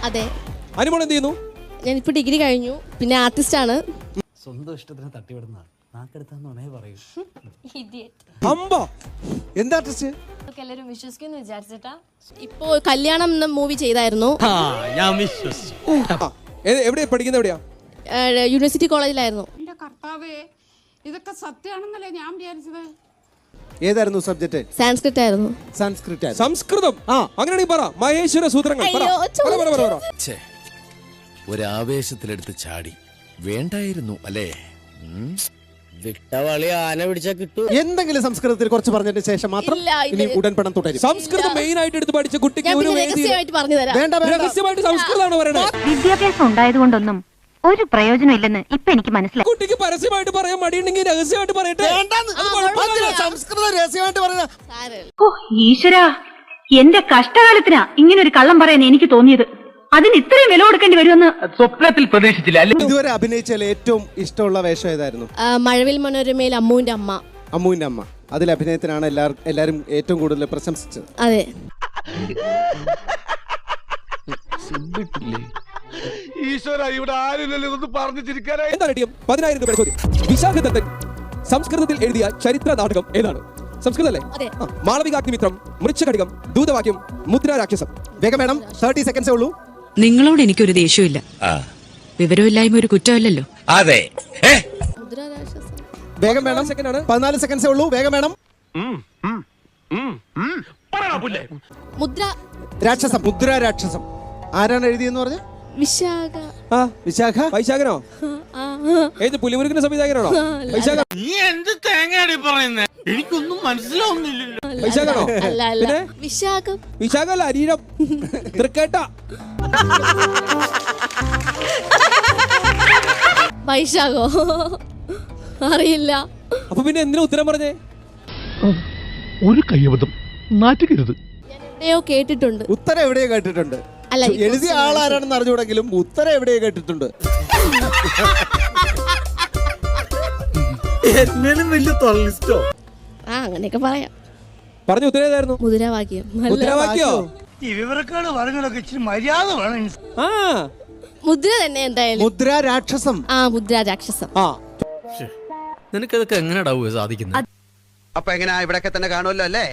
അതെ. അനുമോൾ എന്ത് ചെയ്യുന്നു? ഞാനിപ്പോ ഡിഗ്രി കഴിഞ്ഞു, പിന്നെ ആർട്ടിസ്റ്റ് ആണ്. സ്വന്തം ഇഷ്ടത്തിന് തട്ടിവിടുന്ന നാക്കെടുത്താന്നേ പറയൂ. അമ്പ എന്താ ആർട്ടിസ്റ്റ്? എല്ലാവരും വിശ്വസിക്കുന്നു വിചാരിച്ചിട്ടാ. ഇപ്പോ കല്യാണം എന്ന മൂവി ചെയ്തായിരുന്നു. എവിടെയാ പഠിക്കുന്നത്? എവിടെയാ? യൂണിവേഴ്സിറ്റി കോളേജിലായിരുന്നു. എന്റെ കർത്താവേ, ഇതൊക്കെ സത്യമാണെന്നല്ലേ ഞാൻ വിചാരിച്ചത്. ഏതായിരുന്നു സബ്ജക്ട്? സാൻസ്ക്രിറ്റ് ആയിരുന്നു. സംസ്കൃതം. അങ്ങനെയാണെങ്കിൽ പറ, മഹേശ്വര സൂത്രങ്ങൾ. ഒരാവേശത്തിലെടുത്ത് ചാടി വേണ്ടായിരുന്നു അല്ലേ? വിട്ടവളി ആന പിടിച്ചാ കിട്ടും. എന്തെങ്കിലും സംസ്കൃതത്തിൽ കുറച്ച് പറഞ്ഞതിന് ശേഷം മാത്രം ഇനി ഉടൻപടം തുടരും. സംസ്കൃതം മെയിൻ ആയിട്ട് എടുത്ത് പഠിച്ച കുട്ടിക്ക് ഒരു രഹസ്യമായിട്ട് പറഞ്ഞു തരാം. രഹസ്യമായിട്ട് സംസ്കൃതമാണ് പറയുന്നത്. വിദ്യാഭ്യാസം ഉണ്ടായതുകൊണ്ടൊന്നും ഒരു പ്രയോജനം ഇല്ലെന്ന് ഇപ്പൊ എനിക്ക് മനസ്സിലായി. കുട്ടിക്ക് പരസ്യമായിട്ട് പറയാൻ മടിയുണ്ടെങ്കിൽ രഹസ്യമായിട്ട് പറയട്ടെ. സംസ്കൃതം രഹസ്യമായിട്ട് പറയുന്നത്. ഓ ഈശ്വരാ, എന്റെ കഷ്ടകാലത്തിനാ ഇങ്ങനെ ഒരു കള്ളം പറയാൻ എനിക്ക് തോന്നിയത്. അതിന് ഇത്രയും വില കൊടുക്കേണ്ടി വരുമെന്ന് സ്വപ്നത്തിൽ പ്രതീക്ഷിച്ചില്ല. ഇതുവരെ അഭിനയിച്ചാൽ ഏറ്റവും ഇഷ്ടമുള്ള വേഷം ഏതായിരുന്നു? മഴവിൽ മനോരമയിൽ അമ്മുവിന്റെ അമ്മ. അമ്മുവിന്റെ അമ്മ. അതിൽ അഭിനയത്തിനാണ് എല്ലാരും ഏറ്റവും കൂടുതൽ പ്രശംസിച്ചത്. അതെ. ഈശ്വര, ഇവിടെ ആരില്ലല്ലോ ഇതൊന്ന് പറഞ്ഞു ചിരിക്കാനായി. എന്താ കിട്ടിയും? 10,000 രൂപയുടെ ചോദ്യം. വിശാഖദത്തൻ സംസ്കൃതത്തിൽ എഴുതിയ ചരിത്ര നാടകം ഏതാണ്? സംസ്കൃതല്ലേ? മാളവികാഗ്നിമിത്രം, മൃച്ഛകടികം, ദൂതവാക്യം, മുദ്രാരാക്ഷസം. വേഗം വേണം, 30 സെക്കൻഡ്സേ ഉള്ളൂ. നിങ്ങളോട് എനിക്കൊരു ദേഷ്യമില്ല. വിവരമില്ലായ്മ ഒരു കുറ്റമല്ലല്ലോ. അതെ. വേഗം വേണം, 14 സെക്കൻഡ്സേ ഉള്ളൂ. വേഗം വേണം. രാക്ഷസം. മുദ്രാരാക്ഷസം ആരാണ് എഴുതിയെന്ന് പറഞ്ഞ? വിശാഖ. വിശാഖ. വൈശാഖനോ? ഏത് പുലിമുരുകന്റെ സംവിധായകനാണോ? വൈശാഖ. നീ എന്ത് തേങ്ങയാടി പറയുന്നേ? എനിക്കൊന്നും മനസ്സിലാവുന്നില്ലല്ലോ. വൈശാഖനോ? അല്ല, വിശാഖം. വിശാഖല്ല, അരീരം. തൃക്കേട്ട. വൈശാഖോ? അറിയില്ല. അപ്പൊ പിന്നെ എന്തിനാ ഉത്തരം പറഞ്ഞേ? ഒരു കയ്യബദ്ധം നാറ്റുകരുത്. എവിടെയോ കേട്ടിട്ടുണ്ട്. ഉത്തരം എവിടെയോ കേട്ടിട്ടുണ്ട്. അല്ല, എഴുതിയ ആളാരാണെന്ന് അറിഞ്ഞുകൂടെങ്കിലും ഉത്തരം എവിടെയോ കേട്ടിട്ടുണ്ട്. അങ്ങനെയൊക്കെ പറയാം. പറഞ്ഞ ഉത്തരം ഏതായിരുന്നു? മുദ്രാവാക്യം. മുദ്രാവാക്യോ? ഈ വിവരക്കാട് പറഞ്ഞതൊക്കെ ഇച്ചിരി മര്യാദ വേണം. മുദ്ര തന്നെ എന്തായാലും. മുദ്രാരാക്ഷസം. മുദ്രാരാക്ഷസം. നിനക്കതൊക്കെ എങ്ങനെയാ സാധിക്കുന്നത്? അപ്പൊ എങ്ങനെയാ, ഇവിടെയൊക്കെ തന്നെ കാണുമല്ലോ അല്ലേ?